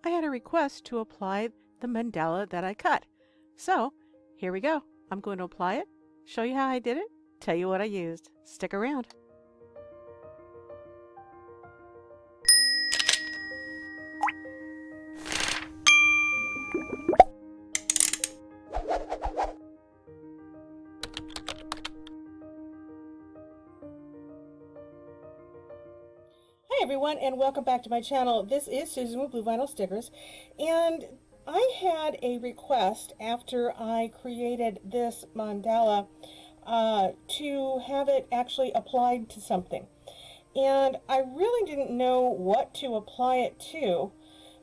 I had a request to apply the mandala that I cut. So here we go. I'm going to apply it, show you how I did it, tell you what I used. Stick around. Hi everyone, and welcome back to my channel. This is Susan with Blue Vinyl Stickers, and I had a request after I created this mandala to have it actually applied to something, and I really didn't know what to apply it to.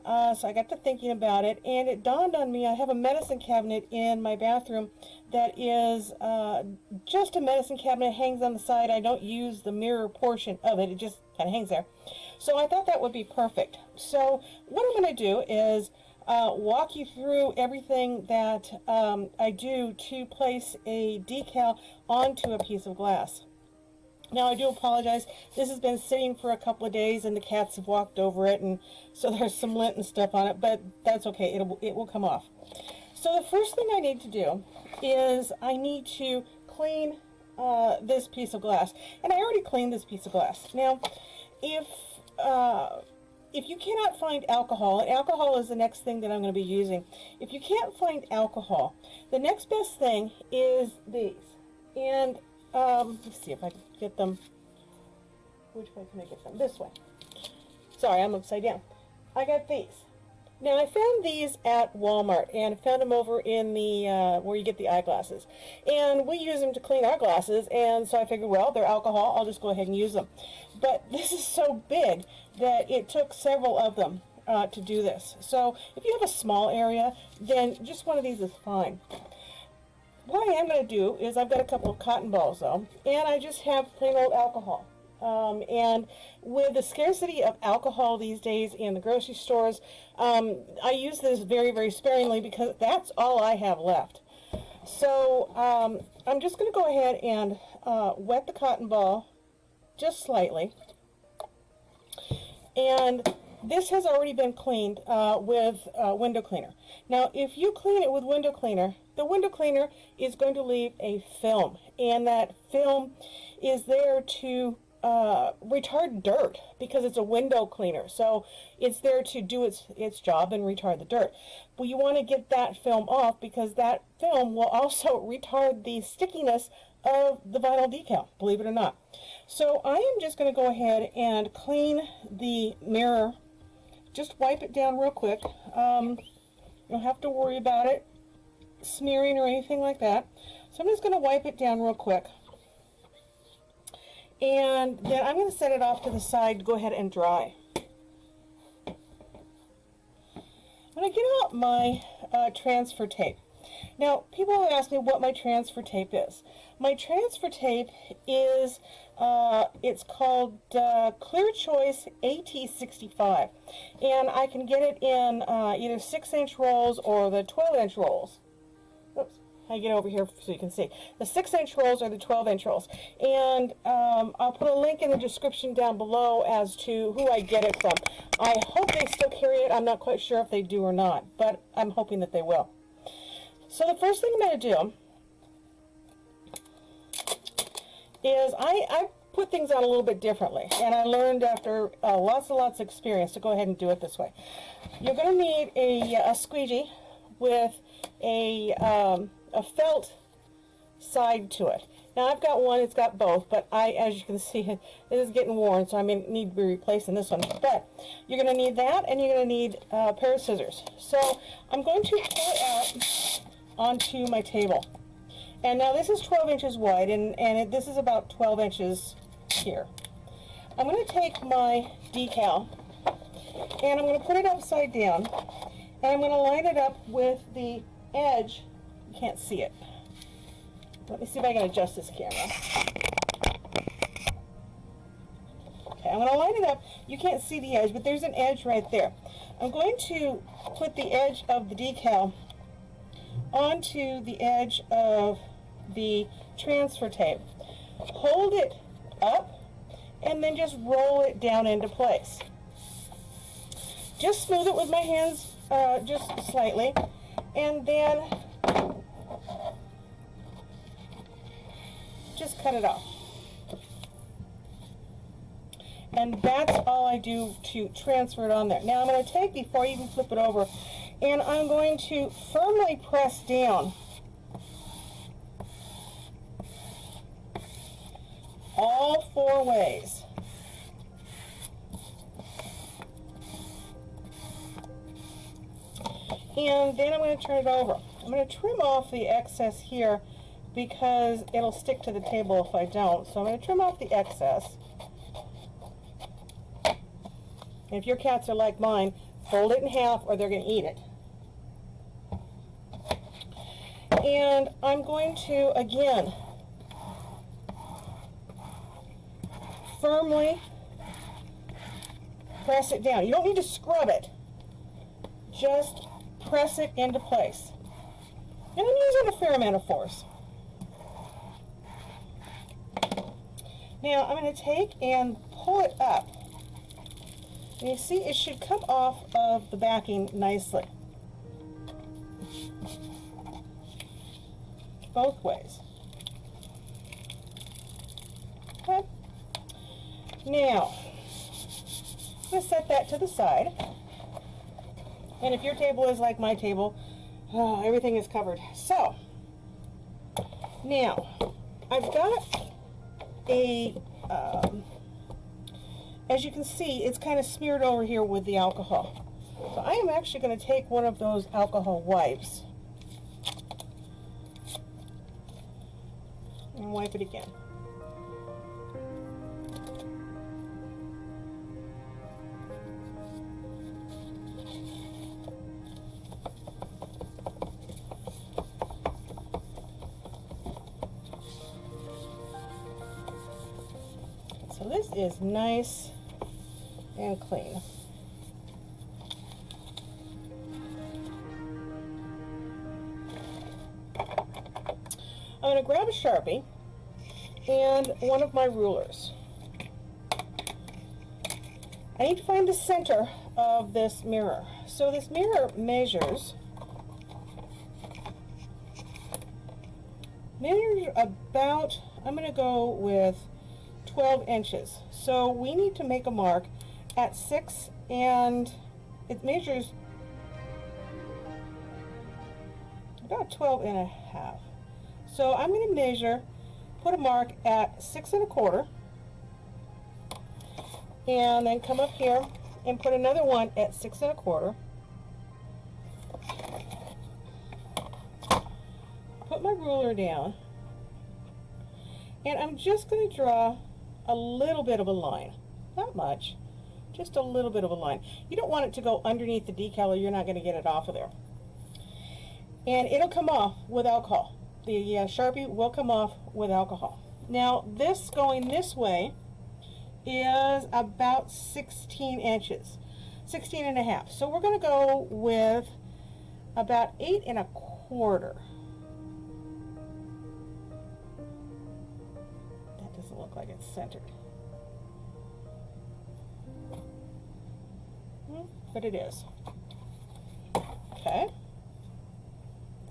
So I got to thinking about it, and it dawned on me I have a medicine cabinet in my bathroom that is just a medicine cabinet. It hangs on the side. I don't use the mirror portion of it. It just kind of hangs there. So I thought that would be perfect. So what I'm going to do is walk you through everything that I do to place a decal onto a piece of glass. Now, I do apologize. This has been sitting for a couple of days, and the cats have walked over it, and so there's some lint and stuff on it, but that's okay. It will come off. So the first thing I need to do is I need to clean this piece of glass, and I already cleaned this piece of glass. Now, if you cannot find alcohol, and alcohol is the next thing that I'm going to be using. If you can't find alcohol, the next best thing is these. And let's see if I can get them. Which way can I get them? This way. Sorry, I'm upside down. I got these. Now, I found these at Walmart, and found them over in the where you get the eyeglasses. And we use them to clean our glasses, and so I figured, well, they're alcohol, I'll just go ahead and use them. But this is so big that it took several of them to do this. So if you have a small area, then just one of these is fine. What I am going to do is I've got a couple of cotton balls, though, and I just have plain old alcohol. And with the scarcity of alcohol these days in the grocery stores, I use this very, very sparingly because that's all I have left. So I'm just going to go ahead and wet the cotton ball just slightly. And this has already been cleaned with window cleaner. Now, if you clean it with window cleaner, the window cleaner is going to leave a film, and that film is there to retard dirt because it's a window cleaner. So it's there to do its job and retard the dirt. But you want to get that film off because that film will also retard the stickiness of the vinyl decal, believe it or not. So I am just going to go ahead and clean the mirror. Just wipe it down real quick. You don't have to worry about it smearing or anything like that. So I'm just going to wipe it down real quick. And then I'm going to set it off to the side to go ahead and dry. I'm going to get out my transfer tape. Now, people have asked me what my transfer tape is. My transfer tape is, it's called Clear Choice AT65. And I can get it in either 6-inch rolls or the 12-inch rolls. Oops, I get over here so you can see. The 6-inch rolls or the 12-inch rolls. And I'll put a link in the description down below as to who I get it from. I hope they still carry it. I'm not quite sure if they do or not, but I'm hoping that they will. So the first thing I'm going to do is I put things on a little bit differently, and I learned after lots and lots of experience to go ahead and do it this way. You're going to need a squeegee with a felt side to it. Now I've got one, it's got both, but as you can see, this is getting worn, so I may need to be replacing this one. But you're going to need that, and you're going to need a pair of scissors. So I'm going to pull it out onto my table. And now this is 12 inches wide, and this is about 12 inches here. I'm going to take my decal, and I'm going to put it upside down, and I'm going to line it up with the edge. You can't see it. Let me see if I can adjust this camera. Okay, I'm going to line it up. You can't see the edge, but there's an edge right there. I'm going to put the edge of the decal onto the edge of the transfer tape. Hold it up and then just roll it down into place. just smooth it with my hands, just slightly, and then just cut it off. And that's all I do to transfer it on there. Now I'm going to take, before you can flip it over, and I'm going to firmly press down all 4 ways. And then I'm going to turn it over. I'm going to trim off the excess here because it'll stick to the table if I don't. So I'm going to trim off the excess. And if your cats are like mine, fold it in half or they're going to eat it. And I'm going to, again, firmly press it down. You don't need to scrub it. Just press it into place. And I'm using a fair amount of force. Now I'm going to take and pull it up. And you see it should come off of the backing nicely. Both ways. Okay. Now, I'm going to set that to the side. And if your table is like my table, everything is covered. So, now, I've got a, as you can see, it's kind of smeared over here with the alcohol. So I am actually going to take one of those alcohol wipes and wipe it again. So this is nice and clean. I'm going to grab a Sharpie and one of my rulers. I need to find the center of this mirror. So this mirror measures about, I'm going to go with 12 inches. So we need to make a mark at 6, and it measures about 12 and a half. So I'm going to measure, put a mark at 6 1/4, and then come up here and put another one at 6 1/4. Put my ruler down, and I'm just going to draw a little bit of a line. Not much, just a little bit of a line. You don't want it to go underneath the decal or you're not going to get it off of there. And it'll come off with alcohol. The Sharpie will come off with alcohol. Now this going this way is about 16 inches, 16 and a half. So we're going to go with about 8 1/4. That doesn't look like it's centered. But it is. Okay.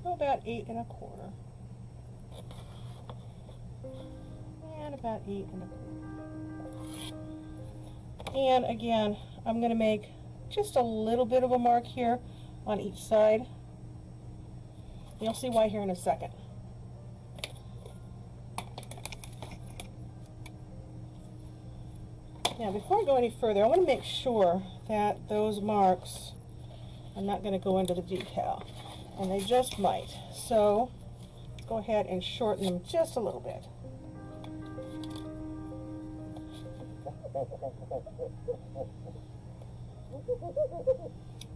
So about 8 1/4. And about 8 1/4. And again, I'm going to make just a little bit of a mark here on each side. You'll see why here in a second. Now, before I go any further, I want to make sure that those marks are not going to go into the decal, and they just might. So, let's go ahead and shorten them just a little bit.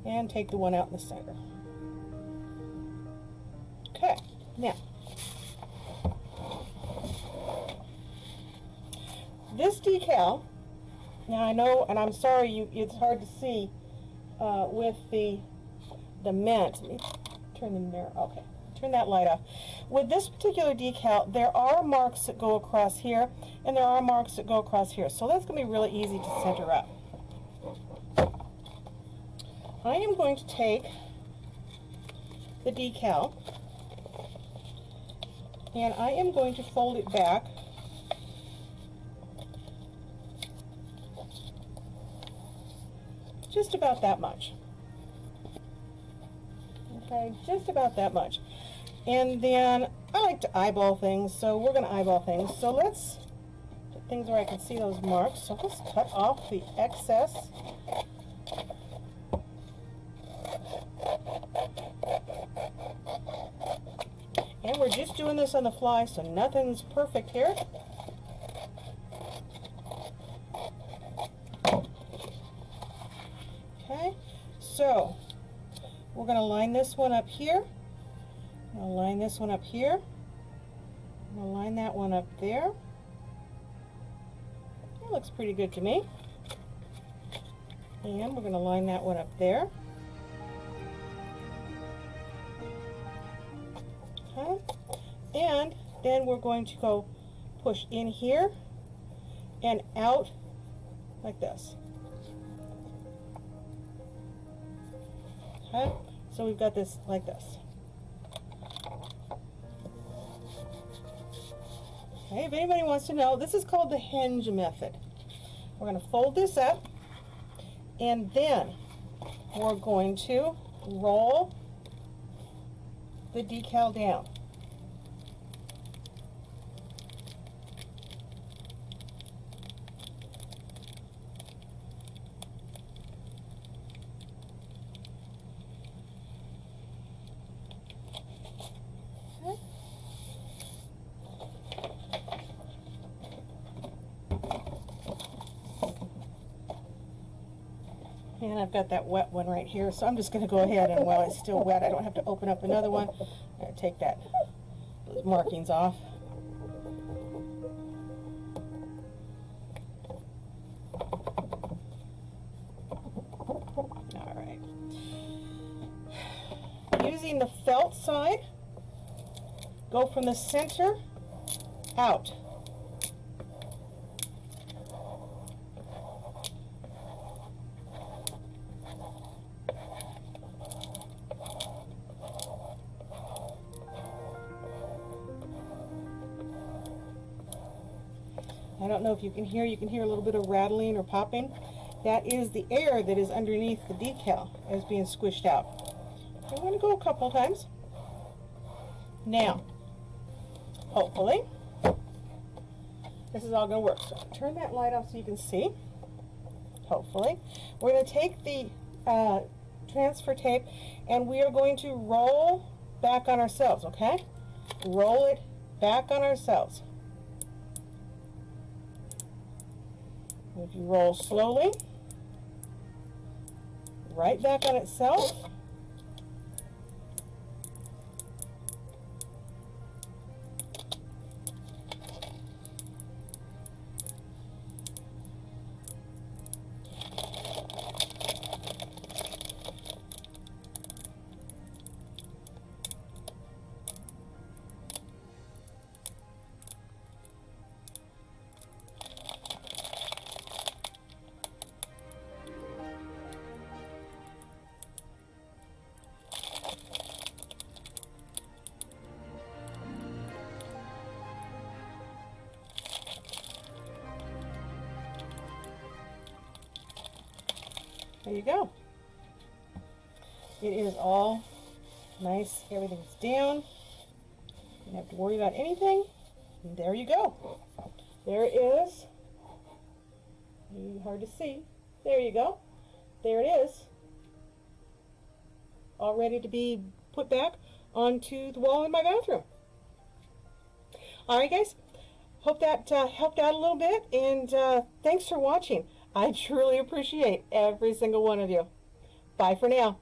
And take the one out in the center. Okay, now, this decal, now I know, and I'm sorry, it's hard to see with the mint. Let me turn the mirror, okay, turn that light off. With this particular decal, there are marks that go across here, and there are marks that go across here. So that's going to be really easy to center up. I am going to take the decal and I am going to fold it back just about that much. Okay, just about that much. And then I like to eyeball things, so we're going to eyeball things. So let's put things where I can see those marks. So let's cut off the excess. And we're just doing this on the fly, so nothing's perfect here. Okay, so we're going to line this one up here. I'll line this one up here. I'll line that one up there. That looks pretty good to me. And we're going to line that one up there. Okay. And then we're going to go push in here and out like this. Okay. So we've got this like this. Okay, if anybody wants to know, this is called the Hinge Method. We're going to fold this up, and then we're going to roll the decal down. And I've got that wet one right here, so I'm just going to go ahead and while it's still wet, I don't have to open up another one. I'm going to take those markings off. All right. Using the felt side, go from the center out. I don't know if you can hear a little bit of rattling or popping. That is the air that is underneath the decal as being squished out. I'm going to go a couple times. Now, hopefully, this is all going to work. So turn that light off so you can see. Hopefully. We're going to take the transfer tape and we are going to roll back on ourselves, okay? Roll it back on ourselves. If you roll slowly, right back on itself. There you go. It is all nice. Everything's down. You don't have to worry about anything. And there you go. There it is. Hard to see. There you go. There it is. All ready to be put back onto the wall in my bathroom. All right, guys. Hope that helped out a little bit. And thanks for watching. I truly appreciate every single one of you. Bye for now.